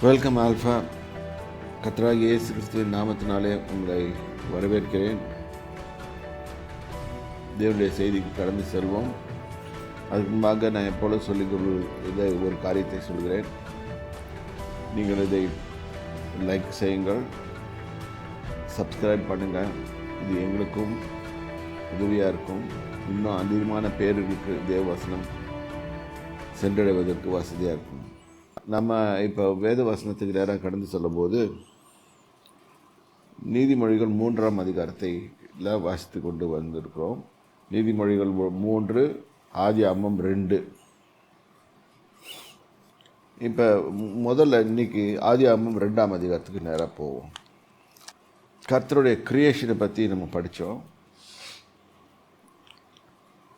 Welcome alpha. கர்த்தராகிய இயேசு கிறிஸ்துவின் நாமத்தினாலே உங்களை வரவேற்கிறேன். தேவனுடைய செய்திக்கு கடந்து செல்வோம். அதுக்கு முன்பாக நான் எப்பொழுது இதை ஒரு காரியத்தை சொல்கிறேன். நீங்கள் இதை லைக் செய்யுங்கள், சப்ஸ்கிரைப் பண்ணுங்கள். இது எங்களுக்கும் உதவியாக இருக்கும். இன்னும் அதிகமான பேருக்கு தேவவசனம் சென்றடைவதற்கு வசதியாக இருக்கும். நம்ம இப்போ வேத வசனத்துக்கு நேராக கடந்து சொல்லும்போது நீதிமொழிகள் 3ஆம் அதிகாரத்தை வாசித்து கொண்டு வந்திருக்கிறோம். நீதிமொழிகள் 3, ஆதியாகமம் 2. இப்போ முதல்ல இன்னைக்கு ஆதியாகமம் 2ஆம் அதிகாரத்துக்கு நேராக போவோம். கர்த்தருடைய கிரியேஷனை பற்றி நம்ம படித்தோம்.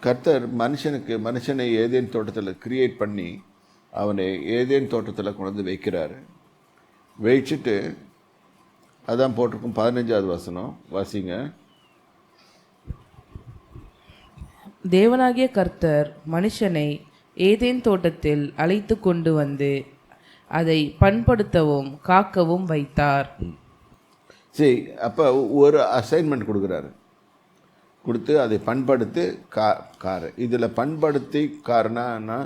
கர்த்தர் மனுஷனை ஏதேன் தோட்டத்தில் கிரியேட் பண்ணி அவனை ஏதேன் தோட்டத்தில் கொண்டு வந்து வைக்கிறாரு. வச்சுட்டு அதான் போட்டிருக்கும் 15வது வசனம் வாசிங்க. தேவனாகிய கர்த்தர் மனுஷனை ஏதேன் தோட்டத்தில் அழைத்து கொண்டு வந்து அதை பண்படுத்தவும் காக்கவும் வைத்தார். சரி, அப்போ ஒரு அசைன்மெண்ட் கொடுத்து அதை பண்படுத்தி காரு. இதில் பண்படுத்தி காரணம்னா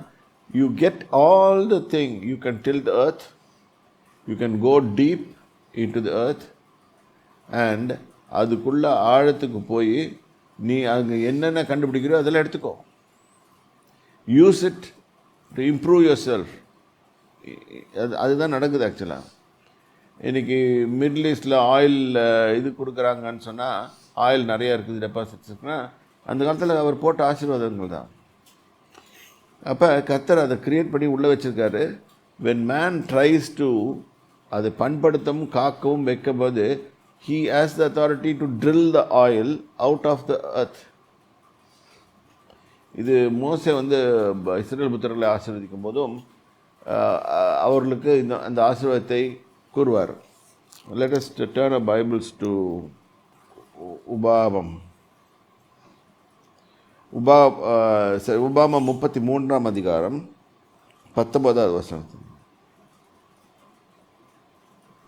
you get all the thing. You can till the earth, you can go deep into the earth, and அதுக்குள்ள ஆழத்துக்கு போய் நீ அங்கே என்னென்ன கண்டுபிடிக்கிறோ அதெல்லாம் எடுத்துக்கோ. Use it to improve your self. அதுதான் நடக்குது. ஆக்சுவலாக இன்றைக்கி மிடில் ஈஸ்டில் ஆயில் இது கொடுக்குறாங்கன்னு சொன்னால், ஆயில் நிறையா இருக்குது, டெபாசிட்ஸ் இருக்குன்னா, அந்த காலத்தில் அவர் போட்ட ஆசீர்வாதங்கள் தான். அப்போ கர்த்தர் அதை கிரியேட் பண்ணி உள்ளே வச்சுருக்காரு. வென் மேன் ட்ரைஸ் டு அதை பண்படுத்தவும் காக்கவும் வைக்கும்போது he has the authority to drill the oil out of the earth. இது மோசே இஸ்ரவேல் புத்திரர்களை ஆசீர்வதிக்கும் போதும் அவர்களுக்கு அந்த ஆசீர்வாதத்தை கூறுவார். Let us turn our Bibles to உபாகமம் 33ஆம் அதிகாரம் 19வது வசனம்.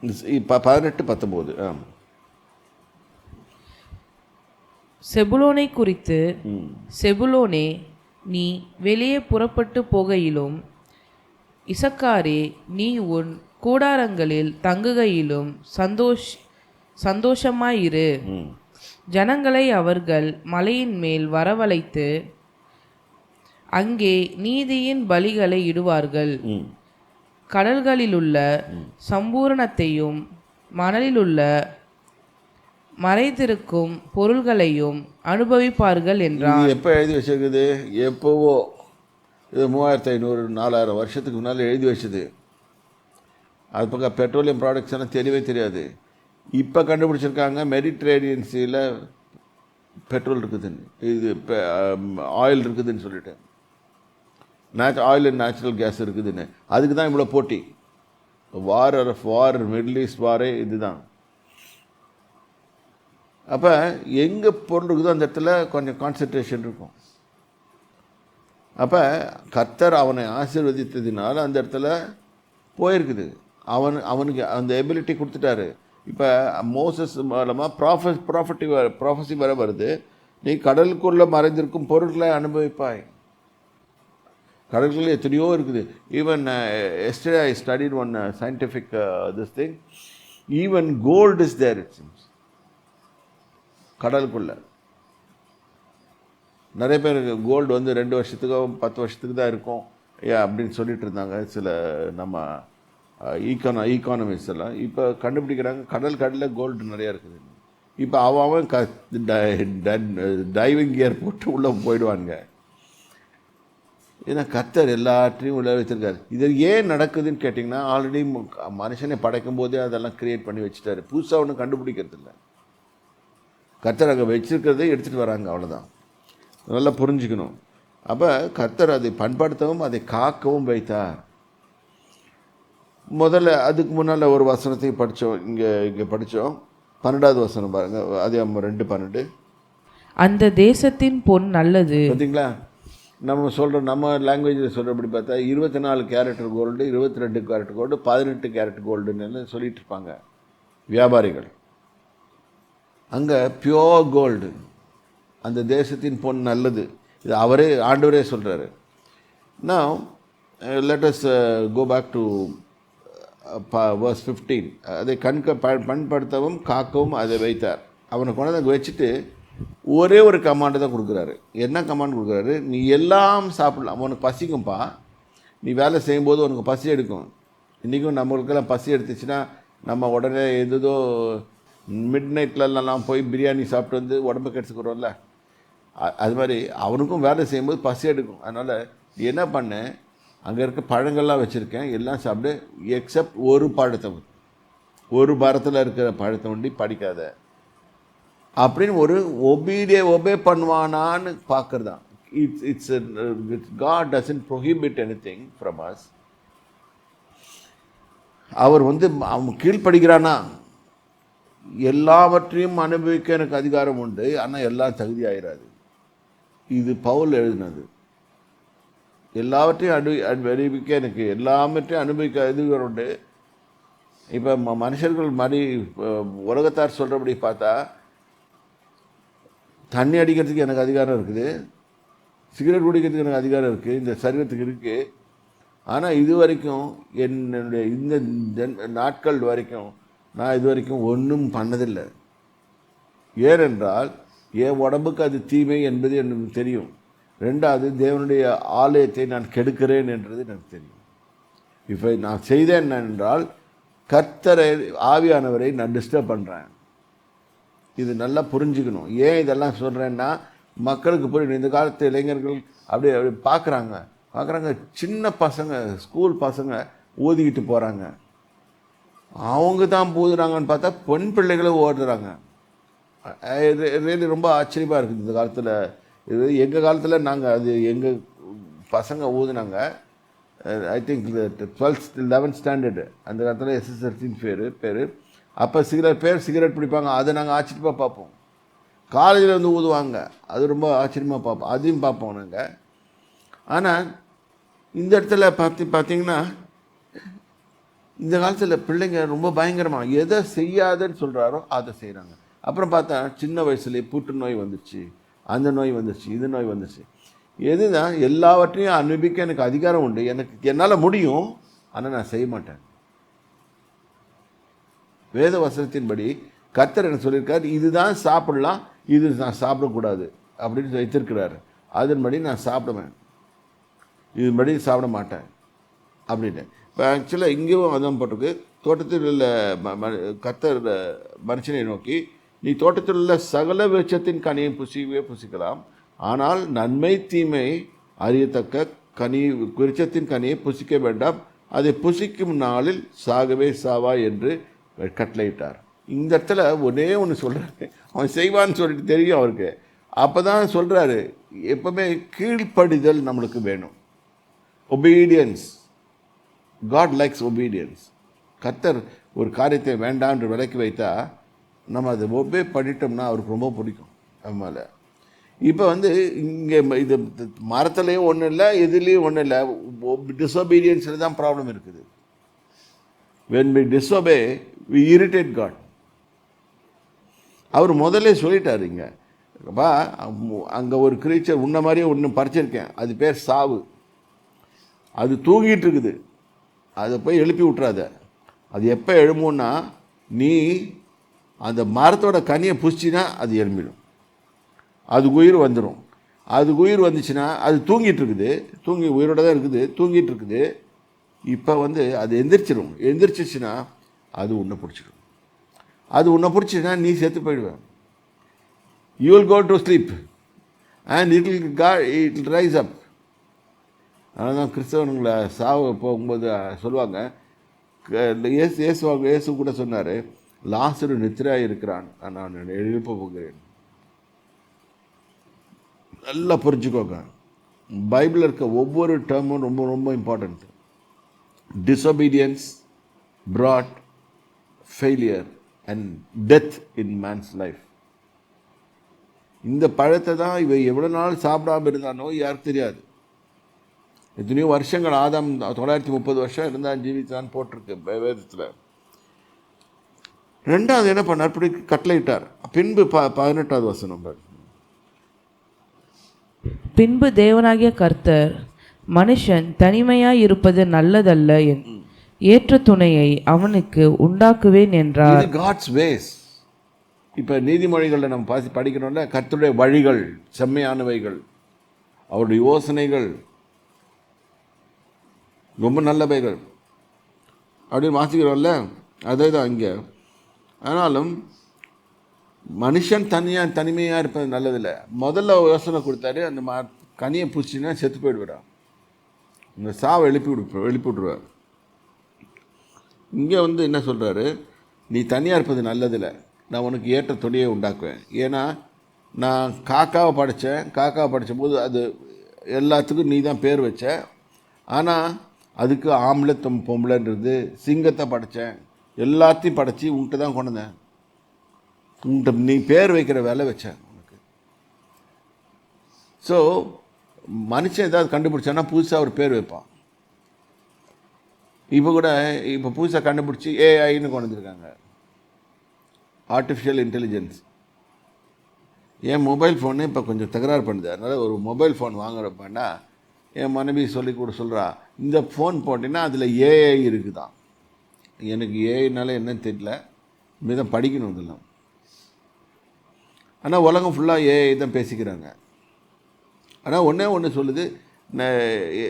18-19. செபுலோனை குறித்து, செபுலோனே, நீ வெளியே புறப்பட்டு போகையிலும், இசக்காரே, நீ உன் கூடாரங்களில் தங்குகையிலும் சந்தோஷமாயிரு. ஜனங்களை அவர்கள் மலையின் மேல் வரவழைத்து அங்கே நீதியின் பலிகளை இடுவார்கள். கடல்களிலுள்ள சம்பூரணத்தையும் மணலிலுள்ள மறைத்திருக்கும் பொருள்களையும் அனுபவிப்பார்கள் என்றார். எப்போ எழுதி வச்சிருக்குது? எப்போவோ, இது 3500-4000 வருஷத்துக்கு முன்னால் எழுதி வச்சது. அது பக்கம் பெட்ரோலியம் ப்ராடக்ட்ஸ் எல்லாம் தெரியவே தெரியாது. இப்போ கண்டுபிடிச்சிருக்காங்க மெடிட்ரேனியன் சீல பெட்ரோல் இருக்குதுன்னு, இது ஆயில் இருக்குதுன்னு சொல்லிட்டு, ஆயில் அண்ட் நேச்சுரல் கேஸ் இருக்குதுன்னு. அதுக்கு தான் இவ்வளோ போட்டி. வார் மிடில் ஈஸ்ட் வாரே இதுதான். அப்போ எங்கே பொருள் இருக்குதோ அந்த இடத்துல கொஞ்சம் கான்சன்ட்ரேஷன் இருக்கும். அப்போ கர்த்தர் அவனை ஆசீர்வதித்ததினால அந்த இடத்துல போயிருக்குது. அவனுக்கு அந்த எபிலிட்டி கொடுத்துட்டாரு. இப்போ மோசஸ் மூலமாக ப்ராஃபஸி வர வருது. நீ கடலுக்குள்ளே மறைந்திருக்கும் பொருட்களை அனுபவிப்பாய். கடல்களில் எத்தனையோ இருக்குது. Even yesterday I studied one scientific this thing. Even gold is there, it seems. கடலுக்குள்ளே நிறைய பேர் கோல்டு 2 வருஷத்துக்கோ 10 வருஷத்துக்கு தான் இருக்கும் அப்படின்னு சொல்லிட்டு இருந்தாங்க சில நம்ம ஈக்கானமிஸ்ட் எல்லாம். இப்போ கண்டுபிடிக்கிறாங்க கடலில் கோல்டு நிறையா இருக்குது. இப்போ அவன் டைவிங் கியர் போட்டு உள்ளே போயிடுவானுங்க. ஏன்னா கர்த்தர் எல்லாத்தையும் உள்ளே வச்சுருக்காரு. இது ஏன் நடக்குதுன்னு கேட்டிங்கன்னா, ஆல்ரெடி மனுஷனை படைக்கும் போதே அதெல்லாம் க்ரியேட் பண்ணி வச்சுட்டாரு. புதுசாக ஒன்றும் கண்டுபிடிக்கிறது இல்லை. கர்த்தர் அங்கே வச்சுருக்கிறதே எடுத்துகிட்டு வராங்க, அவ்வளோதான். நல்லா புரிஞ்சுக்கணும். அப்போ கர்த்தர் அதை பண்படுத்தவும் அதை காக்கவும் வைத்தார். முதல்ல அதுக்கு முன்னால் ஒரு வசனத்தை படித்தோம். இங்கே படித்தோம் 12வது வசனம் பாருங்கள். அது 2:12. அந்த தேசத்தின் பொன் நல்லது. பார்த்தீங்களா? நம்ம சொல்கிற நம்ம லாங்குவேஜில் சொல்கிறபடி பார்த்தா 24 carat gold, 22 carat gold, 18 carat கோல்டுன்னு சொல்லிட்டு இருப்பாங்க வியாபாரிகள். அங்கே பியோர் கோல்டு, அந்த தேசத்தின் பொன் நல்லது. இது ஆண்டவரே சொல்கிறாரு. Now let us go back to verse 15. அதை பண்படுத்தவும் காக்கவும் அதை வைத்தார். அவனை கொண்டாந்து வச்சுட்டு ஒரே ஒரு கமாண்டு தான் கொடுக்குறாரு. என்ன கமாண்ட் கொடுக்குறாரு? நீ எல்லாம் சாப்பிடலாம், உனக்கு பசிக்கும்பா, நீ வேலை செய்யும்போது உனக்கு பசி எடுக்கும். இன்றைக்கும் நம்மளுக்கெல்லாம் பசி எடுத்துச்சுன்னா நம்ம உடனே எதோ மிட் நைட்லலாம் போய் பிரியாணி சாப்பிட்டு வந்து உடம்பு கெடுத்துக்கிறோம்ல, அது மாதிரி அவனுக்கும் வேலை செய்யும்போது பசி எடுக்கும். அதனால் நீ என்ன பண்ண, அங்கே இருக்க பழங்கள்லாம் வச்சுருக்கேன், எல்லாம் சாப்பிடு, எக்ஸப்ட் ஒரு பாரத்தில் இருக்கிற பழத்தை ஒண்டி படிக்காத அப்படின்னு ஒரு ஒபே பண்ணுவானான்னு பார்க்குறது தான். It's God doesn't prohibit anything from us. அவர் அவன் கீழ்ப்படுகிறானா, எல்லாவற்றையும் அனுபவிக்க எனக்கு அதிகாரம் உண்டு, ஆனால் எல்லாம் தகுதி ஆயிராது. இது பவுல் எழுதினது. எல்லாவற்றையும் அனுபவிக்க எனக்கு எல்லாவற்றையும் அனுபவிக்க அதிகாரம் உண்டு. இப்போ மனுஷர்கள் மாதிரி உலகத்தார் சொல்கிறபடி பார்த்தா தண்ணி அடிக்கிறதுக்கு எனக்கு அதிகாரம் இருக்குது, சிகரெட் குடிக்கிறதுக்கு எனக்கு அதிகாரம் இருக்குது, இந்த சரீரத்துக்கு இருக்குது. ஆனால் இது வரைக்கும் என்னுடைய இந்த நாட்கள் வரைக்கும் நான் இது வரைக்கும் ஒன்றும் பண்ணதில்லை. ஏனென்றால் என் உடம்புக்கு அது தீமை என்பது எனக்கு தெரியும். ரெண்டாவது, தேவனுடைய ஆலயத்தை நான் கெடுக்கிறேன் என்றது எனக்கு தெரியும். இப்போ நான் செய்தேன் என்றால் கர்த்தரை, ஆவியானவரை நான் டிஸ்டர்ப் பண்ணுறேன். இது நல்லா புரிஞ்சுக்கணும். ஏன் இதெல்லாம் சொல்கிறேன்னா, மக்களுக்கு புரியணும். இந்த காலத்து இளைஞர்கள் அப்படியே பார்க்குறாங்க, சின்ன பசங்க, ஸ்கூல் பசங்க ஊதிக்கிட்டு போகிறாங்க. அவங்க தான் ஊதுறாங்கன்னு பார்த்தா பெண் பிள்ளைகளும் ஓடுறாங்க. ரியலி ரொம்ப ஆச்சரியமாக இருக்குது இந்த காலத்தில். இது எங்கள் காலத்தில் நாங்கள் அது எங்கள் பசங்க ஊதுனாங்க. I think 12th 11th standard அந்த காலத்தில் SSLCன்னு பேர். அப்போ சிகரெட் பிடிப்பாங்க, அதை நாங்கள் ஆச்சரியமாக பார்ப்போம். காலேஜில் ஊதுவாங்க, அது ரொம்ப ஆச்சரியமாக பார்ப்போம், அதையும் பார்ப்போம் நாங்கள். ஆனால் இந்த இடத்துல பார்த்தீங்கன்னா இந்த காலத்தில் பிள்ளைங்க ரொம்ப பயங்கரமாக எதை செய்யாதுன்னு சொல்கிறாரோ அதை செய்கிறாங்க. அப்புறம் பார்த்தா சின்ன வயசுலேயே புற்றுநோய் வந்துடுச்சு, அந்த நோய் வந்துடுச்சு, இது நோய் வந்துடுச்சு. எதுதான் எல்லாவற்றையும் அனுபவிக்க எனக்கு அதிகாரம் உண்டு, என்னால் முடியும், ஆனால் நான் செய்ய மாட்டேன். வேத வசனத்தின்படி கர்த்தர் என்ன சொல்லியிருக்காரு, இதுதான் சாப்பிடலாம், இது நான் சாப்பிடக்கூடாது அப்படின்னு வைத்திருக்கிறாரு. அதன்படி நான் சாப்பிடுவேன், இதுபடி சாப்பிட மாட்டேன் அப்படின்னு. இப்போ ஆக்சுவலாக இங்கேயும் அதான் போட்டிருக்கு. தோட்டத்தில் உள்ள கர்த்தர் மனுஷனை நோக்கி, நீ தோட்டத்தில் உள்ள சகல விருட்சத்தின் கனியை புசிக்கலாம், ஆனால் நன்மை தீமை அறியத்தக்க விருட்சத்தின் கனியை புசிக்க வேண்டாம், அதை புசிக்கும் நாளில் சாகவே சாவா என்று கட்டளையிட்டார். இந்த இடத்துல ஒரே ஒன்று சொல்கிறாரு, அவன் செய்வான்னு சொல்லிட்டு தெரியும் அவருக்கு. அப்போ தான் சொல்கிறாரு, எப்பவுமே கீழ்ப்படிதல் நம்மளுக்கு வேணும். ஒபீடியன்ஸ். God likes obedience. கர்த்தர் ஒரு காரியத்தை வேண்டாம் என்று விலக்கி வைத்தா நம்ம அதை ஒபே பண்ணிட்டோம்னா அவருக்கு ரொம்ப பிடிக்கும் நம்மள. இப்போ இங்கே இது மரத்துலேயும் ஒன்றும் இல்லை, எதுலேயும் ஒன்றும் இல்லை, டிஸ்ஒபீடியன்ஸில் தான் ப்ராப்ளம் இருக்குது. when we disobey we irritate God. அவர் முதல்ல சொல்லிட்டார் இங்கே, அப்பா அங்கே ஒரு கிரீச்சர் உன்ன மாதிரியே ஒன்று பறிச்சிருக்கேன், அது பேர் சாவு, அது தூங்கிட்டு இருக்குது, அதை போய் எழுப்பி விட்றாத. அது எப்போ எழும்புன்னா, நீ அந்த மரத்தோட கனியை புசிச்சின்னா அது எழும்பிடும், அது உயிர் வந்துடும். அது உயிர் வந்துச்சுன்னா அது தூங்கிட்டு இருக்குது, உயிரோட தான் இருக்குது, தூங்கிட்டு இருக்குது. இப்போ அது எந்திரிச்சிச்சுன்னா அது உன்னை பிடிச்சிடும். அது உன்னை பிடிச்சிச்சுன்னா நீ செத்து போயிடுவேன். You will go to sleep and it will rise up. அதனால தான் கிறிஸ்தவனுங்களை சாவு போகும்போது சொல்லுவாங்க, இயேசு கூட சொன்னார், லாசரு நித்திரையாக இருக்கிறான், நான் எழுப்ப போகிறேன். நல்லா புரிஞ்சுக்கோங்க, பைபிளில் இருக்க ஒவ்வொரு டேர்மும் ரொம்ப ரொம்ப important. Disobedience brought failure and death in man's life. இந்த பழத்தை தான் இவன் எவ்வளோ நாள் சாப்பிடாமல் இருந்தானோ யாருக்கு தெரியாது. எத்தனையோ வருஷங்கள் ஆதாம் 930 வருஷம் இருந்தால் ஜீவித்தான் போட்டிருக்கு வேதத்தில். ரெண்டாவது என்ன பண்ணார், இப்படி கட்டளையிட்டார். பின்பு 18வது வசனம் பாரு. பின்பு தேவனாகிய கர்த்தர் மனுஷன் தனிமையாய் இருப்பது நல்லதல்ல, ஏற்ற துணையை அவனுக்கு உண்டாக்குவேன் என்றார். இது காட்ஸ் வேஸ். இப்போ நீதிமொழிகளில் நம்ம படிக்கணும்ல, கர்த்தருடைய வழிகள் செம்மையானவைகள், அவருடைய யோசனைகள் ரொம்ப நல்லவைகள் அப்படின்னு வாசிக்கிறோம்ல, அதே தான் இங்கே. ஆனாலும் மனுஷன் தனிமையாக இருப்பது நல்லதில்லை. முதல்ல யோசனை கொடுத்தாரு, அந்த கனியை பூச்சின்னா செத்து போயிடுவான், இந்த சாவை எழுப்பி விட்டுருவார். இங்கே என்ன சொல்கிறாரு, நீ தனியாக இருப்பது நல்லதில்லை, நான் உனக்கு ஏற்ற துணையை உண்டாக்குவேன். ஏன்னா நான் காக்காவை படித்த போது அது எல்லாத்துக்கும் நீ தான் பேர் வச்ச. ஆனால் அதுக்கு ஆம்பளை பொம்பளைன்றது, சிங்கத்தை படைத்தேன், எல்லாத்தையும் படைச்சி உன்கிட்ட தான் கொண்டு வந்தேன். உன்கிட்ட நீ பேர் வைக்கிற வேலை வச்சேன் உனக்கு. ஸோ மனுஷன் ஏதாவது கண்டுபிடிச்சான்னா புதுசாக ஒரு பேர் வைப்பான். இப்போ புதுசாக கண்டுபிடிச்சி ஏஐன்னு கொண்டு வந்திருக்காங்க, ஆர்டிஃபிஷியல் இன்டெலிஜென்ஸ். என் மொபைல் ஃபோனு இப்போ கொஞ்சம் தகராறு பண்ணுது. அதனால் ஒரு மொபைல் ஃபோன் வாங்குறப்பன்னா என் மனைவி சொல்கிறா, இந்த ஃபோன் போட்டிங்கன்னா அதில் ஏஐ இருக்குதான். எனக்கு ஏஐனால என்னன்னு தெரியல, இதை படிக்கணும் இதெல்லாம். ஆனால் உலகம் ஃபுல்லாக ஏஐ தான் பேசிக்கிறாங்க. ஆனால் ஒன்று சொல்லுது,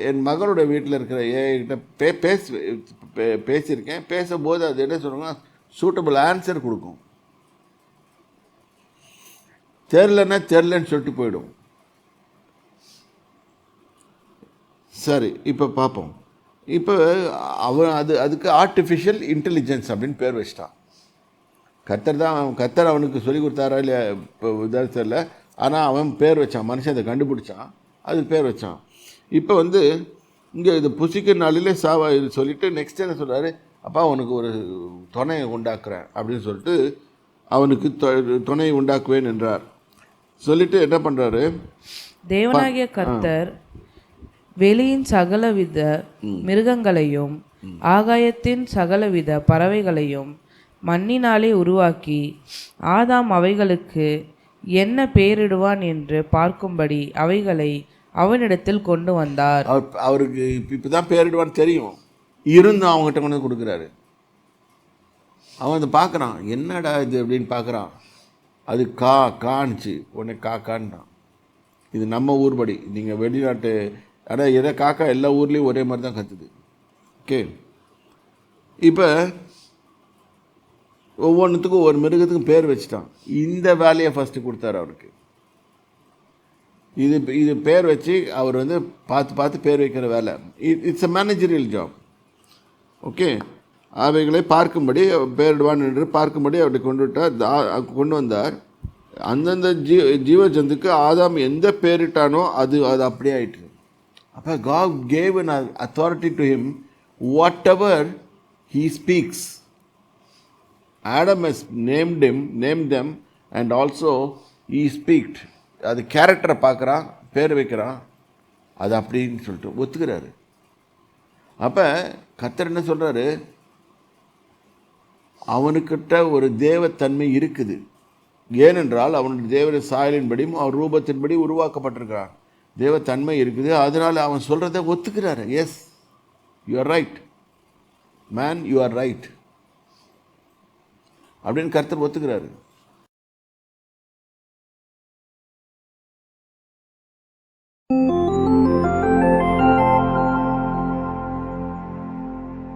என் மகளோட வீட்டில் இருக்கிற ஏஐகிட்ட பேசியிருக்கேன். பேசும்போது அது என்ன சொல்லுங்கன்னா சூட்டபிள் ஆன்சர் கொடுக்கும். தெரிலன்னு சொல்லிட்டு போயிடும். சரி, இப்போ பார்ப்போம். இப்போ அவன் அதுக்கு ஆர்டிஃபிஷியல் இன்டெலிஜென்ஸ் அப்படின்னு பேர் வச்சிட்டான். கர்த்தர் அவனுக்கு சொல்லி கொடுத்தாரா இல்லையா இப்போ தெரியல. ஆனால் அவன் பேர் வச்சான், மனுஷன் அதை கண்டுபிடிச்சான், அதுக்கு பேர் வச்சான். இப்போ இங்கே இது புசிக்கிற நாளிலே சாவா இது சொல்லிவிட்டு நெக்ஸ்ட் என்ன சொல்கிறாரு, அப்பா உனக்கு ஒரு துணையை உண்டாக்குறேன் அப்படின்னு சொல்லிட்டு அவனுக்கு துணையை உண்டாக்குவேன் என்றார். சொல்லிட்டு என்ன பண்ணுறாரு, தேவனாகிய கர்த்தர் வெளியின் சகலவித மிருகங்களையும் ஆகாயத்தின் சகலவித பறவைகளையும் மண்ணினாலே உருவாக்கி ஆதாம் அவைகளுக்கு என்ன பெயரிடுவான் என்று பார்க்கும்படி அவைகளை அவனிடத்தில் கொண்டு வந்தார். அவருக்கு இப்போ தான் பேரிடுவான்னு தெரியும், இருந்தும் அவங்ககிட்ட கொண்டு வந்து கொடுக்குறாரு. அவன் அதை பார்க்குறான், என்னடா இது அப்படின்னு பார்க்குறான். அது காணிச்சு உடனே காக்கான்றான். இது நம்ம ஊர்படி, நீங்கள் வெளிநாட்டு, ஆனால் எதை காக்கா எல்லா ஊர்லேயும் ஒரே மாதிரி தான் கற்றுது. ஓகே, இப்போ ஒவ்வொன்றுத்துக்கும் ஒரு பேர் வச்சுட்டான். இந்த வேலையை ஃபஸ்ட்டு கொடுத்தாரு அவருக்கு. இது பேர் வச்சு அவர் பார்த்து பேர் வைக்கிற வேலை. It's a managerial job. Okay, அவைகளை பார்க்கும்படி பேரிடுவான் என்று பார்க்கும்படி அப்படி கொண்டு வந்தார். அந்தந்த ஜீவஜந்துக்கு ஆதாம் எந்த பேரிட்டானோ அது அப்படியே ஆயிட்டு. அப்போ God gave an authority to him, whatever he speaks. Adam has named them and also he speaks. அது கேரக்டரை பார்க்குறான், பேர் வைக்கிறான், அது அப்படின்னு சொல்லிட்டு ஒத்துக்கிறாரு. அப்போ கர்த்தர் என்ன சொல்கிறாரு, அவனுக்கிட்ட ஒரு தேவத்தன்மை இருக்குது. ஏனென்றால் அவனுடைய தேவ சாயலின்படியும் அவர் ரூபத்தின்படி உருவாக்கப்பட்டிருக்கிறான். தேவத்தன்மை இருக்குது. அதனால் அவன் சொல்கிறத ஒத்துக்கிறாரு. Yes, you are right man, you are right அப்படின்னு கர்த்தர் ஒத்துக்கிறாரு.